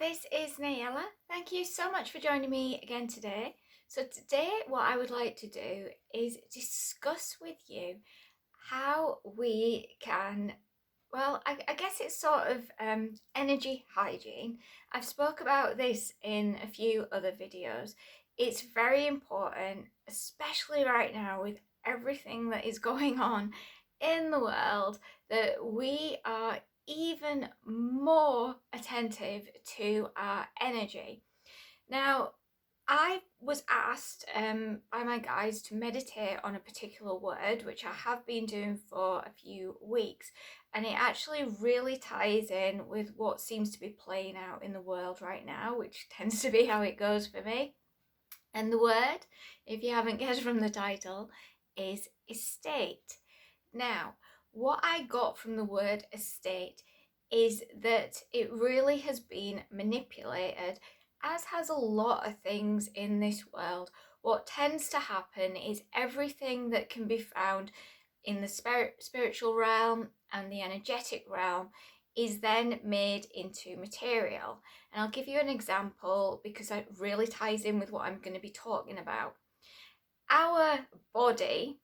this is Nayalla. Thank you so much for joining me again today. So today what I would like to do is discuss with you how we can, I guess it's sort of energy hygiene. I've spoke about this in a few other videos. It's very important, especially right now with everything that is going on in the world, that we are even more attentive to our energy. Now, I was asked by my guides to meditate on a particular word, which I have been doing for a few weeks, and it actually really ties in with what seems to be playing out in the world right now, which tends to be how it goes for me. And the word, if you haven't guessed from the title, is estate. Now, what I got from the word estate is that it really has been manipulated, as has a lot of things in this world. What tends to happen is everything that can be found in the spiritual realm and the energetic realm is then made into material. And I'll give you an example because it really ties in with what I'm going to be talking about. Our body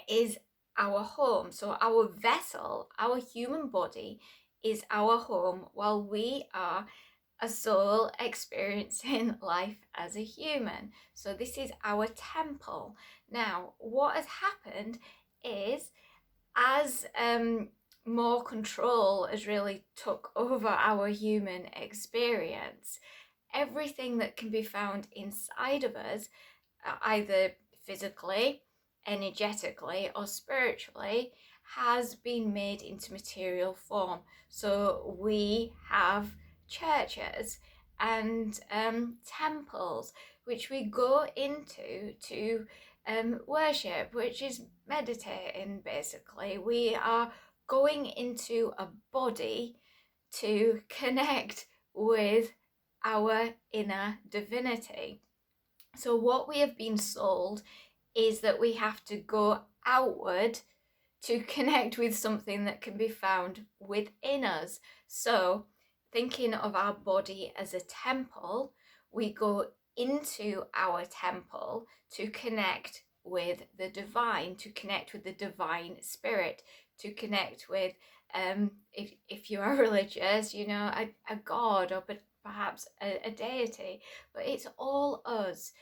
is our home. So our vessel, our human body is our home while we are a soul experiencing life as a human. So this is our temple. Now, what has happened is as more control has really took over our human experience, everything that can be found inside of us, either physically, energetically, or spiritually, has been made into material form. So we have churches and temples which we go into to worship, which is meditating basically. We are going into a body to connect with our inner divinity. So, what we have been sold is that we have to go outward to connect with something that can be found within us. So, thinking of our body as a temple, we go into our temple to connect with the divine, to connect with the divine spirit, to connect with, if you are religious, a god or perhaps a deity, but it's all us.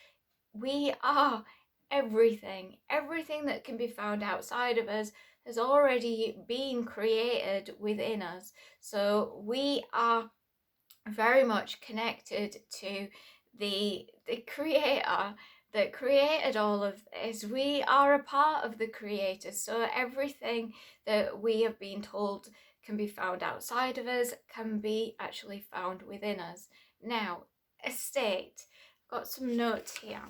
We are everything. Everything that can be found outside of us has already been created within us. So we are very much connected to the creator that created all of this. We are a part of the creator. So everything that we have been told can be found outside of us can be actually found within us. Now, estate. I've got some notes here.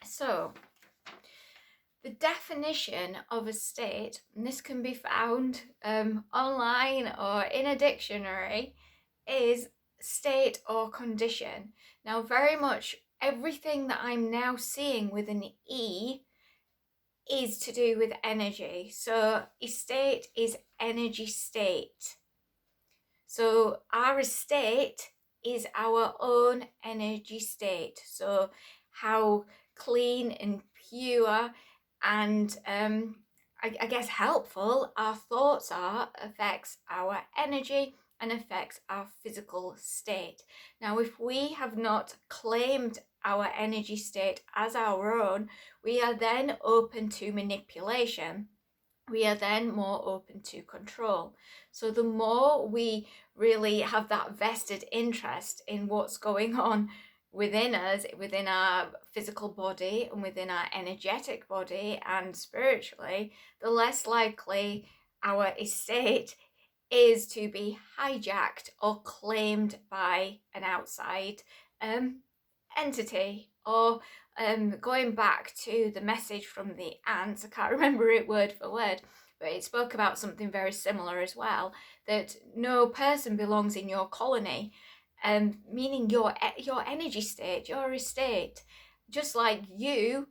So, the definition of a state, and this can be found online or in a dictionary, is state or condition. Now, very much everything that I'm now seeing with an E is to do with energy. So, estate is energy state. So, our estate is our own energy state. So, how clean and pure and I guess helpful our thoughts are affects our energy and affects our physical state. Now, if we have not claimed our energy state as our own, we are then open to manipulation. We are then more open to control. So the more we really have that vested interest in what's going on within us, within our physical body and within our energetic body and spiritually, the less likely our estate is to be hijacked or claimed by an outside entity. Or going back to the message from the ants, I can't remember it word for word, but it spoke about something very similar as well, that no person belongs in your colony, meaning your energy state, your estate, just like you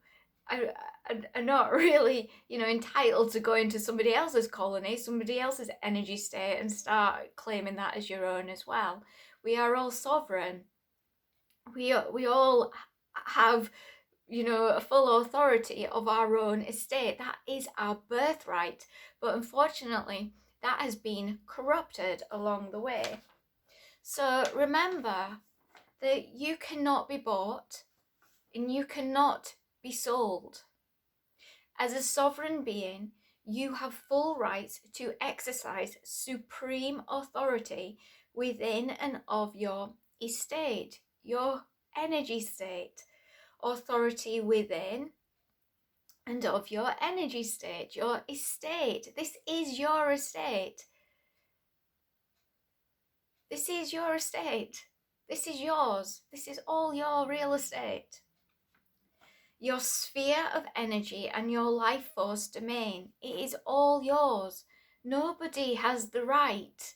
are not really, entitled to go into somebody else's colony, somebody else's energy state, and start claiming that as your own as well. We are all sovereign. We all have, a full authority of our own estate. That is our birthright. But unfortunately, that has been corrupted along the way. So remember that you cannot be bought and you cannot be sold. As a sovereign being, you have full rights to exercise supreme authority within and of your estate, your energy state. Authority within and of your energy state, your estate. This is your estate. This is your estate. This is yours. This is all your real estate. Your sphere of energy and your life force domain. It is all yours. Nobody has the right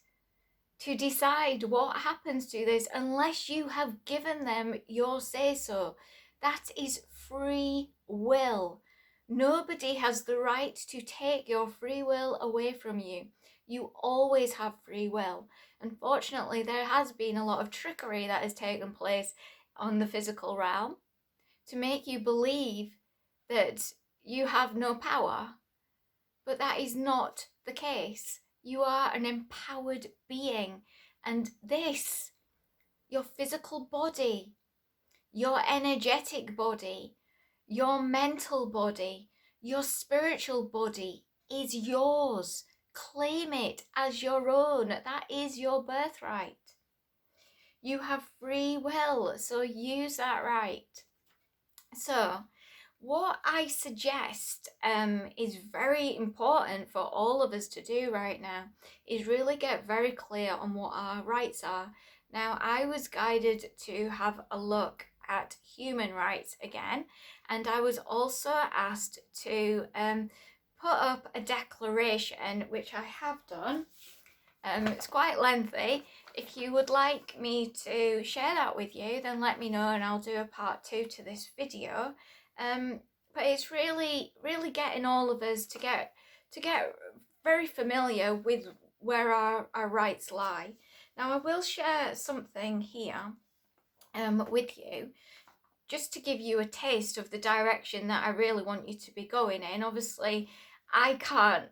to decide what happens to this unless you have given them your say-so. That is free will. Nobody has the right to take your free will away from you. You always have free will. Unfortunately, there has been a lot of trickery that has taken place on the physical realm to make you believe that you have no power. But that is not the case. You are an empowered being. And this, your physical body, your energetic body, your mental body, your spiritual body is yours. Claim it as your own. That is your birthright. You have free will, so use that right. So, what I suggest is very important for all of us to do right now is really get very clear on what our rights are. Now, I was guided to have a look at human rights again, and I was also asked to put up a declaration, which I have done. It's quite lengthy. If you would like me to share that with you, then let me know and I'll do a part 2 to this video. But it's really getting all of us to get very familiar with where our rights lie. Now I will share something here with you, just to give you a taste of the direction that I really want you to be going in. Obviously, I can't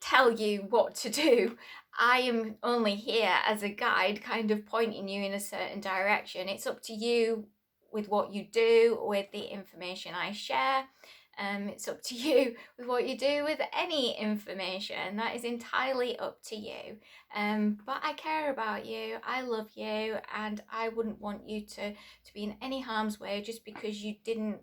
tell you what to do. I am only here as a guide, kind of pointing you in a certain direction. It's up to you with what you do with the information I share. It's up to you with what you do with any information. That is entirely up to you. But I care about you, I love you, and I wouldn't want you to be in any harm's way just because you didn't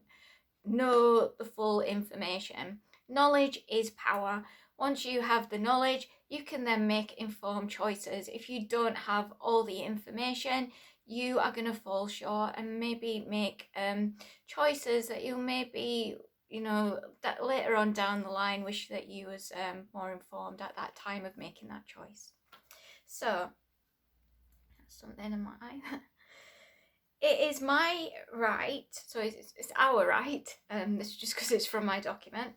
know the full information. Knowledge is power. Once you have the knowledge, you can then make informed choices. If you don't have all the information, you are going to fall short and maybe make choices that you maybe, that later on down the line wish that you was more informed at that time of making that choice. So, something in my eye. It is my right, so it's our right, this is just because it's from my document,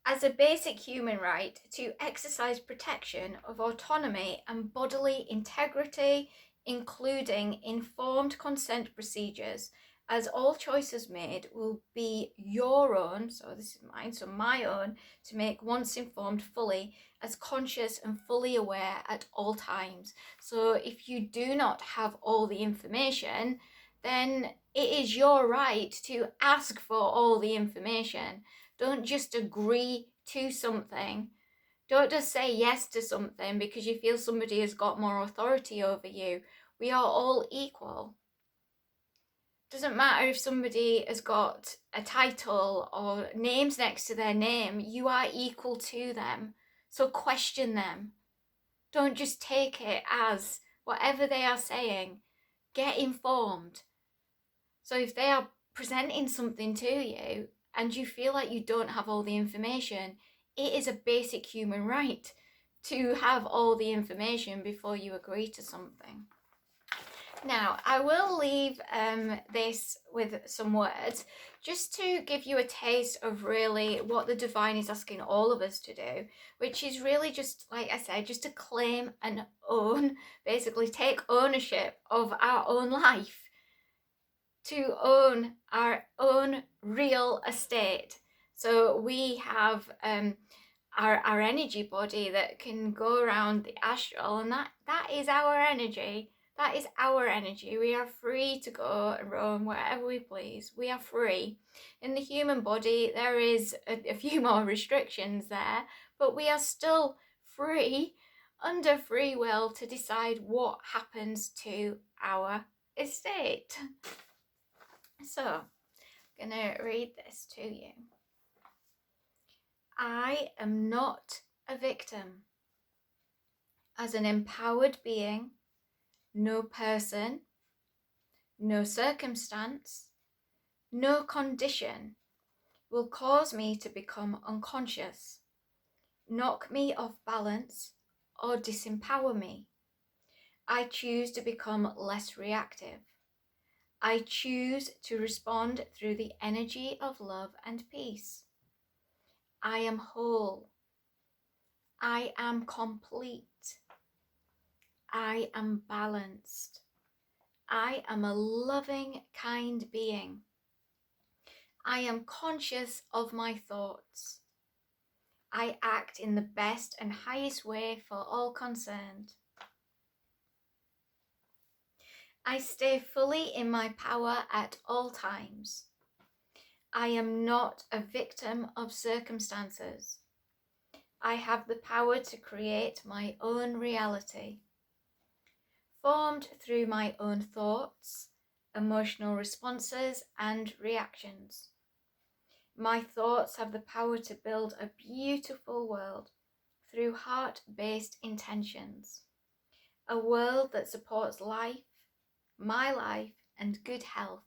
as a basic human right to exercise protection of autonomy and bodily integrity, including informed consent procedures, as all choices made will be your own, so this is mine, so my own, to make once informed fully, as conscious and fully aware at all times. So if you do not have all the information, then it is your right to ask for all the information. Don't just agree to something. Don't just say yes to something because you feel somebody has got more authority over you. We are all equal. Doesn't matter if somebody has got a title or names next to their name, you are equal to them. So question them. Don't just take it as whatever they are saying. Get informed. So if they are presenting something to you and you feel like you don't have all the information, it is a basic human right to have all the information before you agree to something. Now, I will leave this with some words just to give you a taste of really what the divine is asking all of us to do, which is really just, like I said, just to claim and own, basically take ownership of our own life, to own our own real estate. So we have our energy body that can go around the astral, and that is our energy. That is our energy. We are free to go and roam wherever we please. We are free. In the human body, there is a few more restrictions there, but we are still free under free will to decide what happens to our estate. So, I'm going to read this to you. I am not a victim. As an empowered being, no person, no circumstance, no condition will cause me to become unconscious, knock me off balance, or disempower me. I choose to become less reactive. I choose to respond through the energy of love and peace. I am whole. I am complete. I am balanced. I am a loving, kind being. I am conscious of my thoughts. I act in the best and highest way for all concerned. I stay fully in my power at all times. I am not a victim of circumstances. I have the power to create my own reality, formed through my own thoughts, emotional responses, and reactions. My thoughts have the power to build a beautiful world through heart-based intentions, a world that supports life, my life, and good health.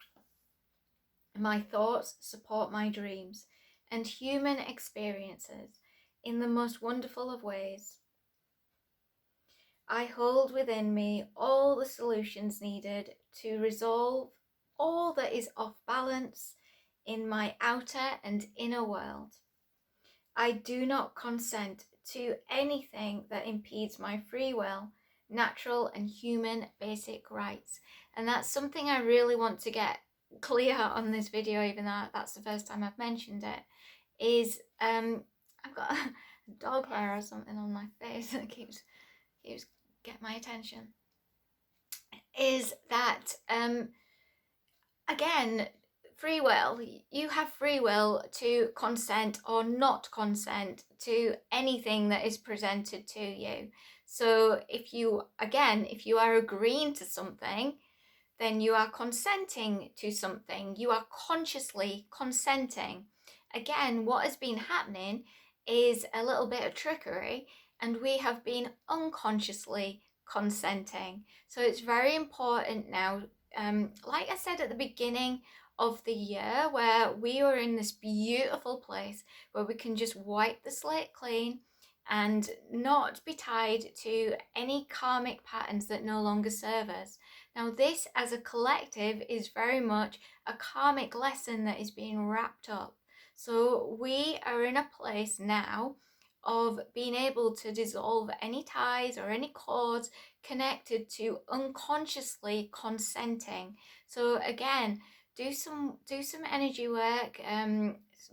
My thoughts support my dreams and human experiences in the most wonderful of ways. I hold within me all the solutions needed to resolve all that is off balance in my outer and inner world. I do not consent to anything that impedes my free will, natural and human basic rights. And that's something I really want to get clear on this video, even though that's the first time I've mentioned it, is I've got a dog hair or something on my face that keeps getting my attention, is that again, free will. You have free will to consent or not consent to anything that is presented to you. So if you are agreeing to something, then you are consenting to something. You are consciously consenting. Again, what has been happening is a little bit of trickery, and we have been unconsciously consenting. So it's very important now, like I said at the beginning of the year, where we are in this beautiful place where we can just wipe the slate clean and not be tied to any karmic patterns that no longer serve us. Now, this as a collective is very much a karmic lesson that is being wrapped up. So we are in a place now of being able to dissolve any ties or any cords connected to unconsciously consenting. So again, do some energy work,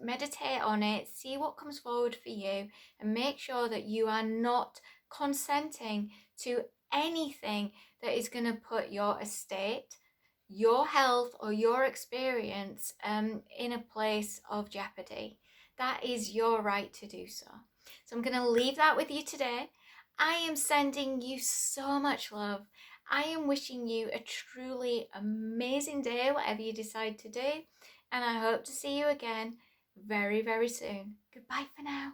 meditate on it, see what comes forward for you, and make sure that you are not consenting to anything that is going to put your estate, your health, or your experience in a place of jeopardy. That is your right to do so. So I'm going to leave that with you today. I am sending you so much love. I am wishing you a truly amazing day, whatever you decide to do. And I hope to see you again very, very soon. Goodbye for now.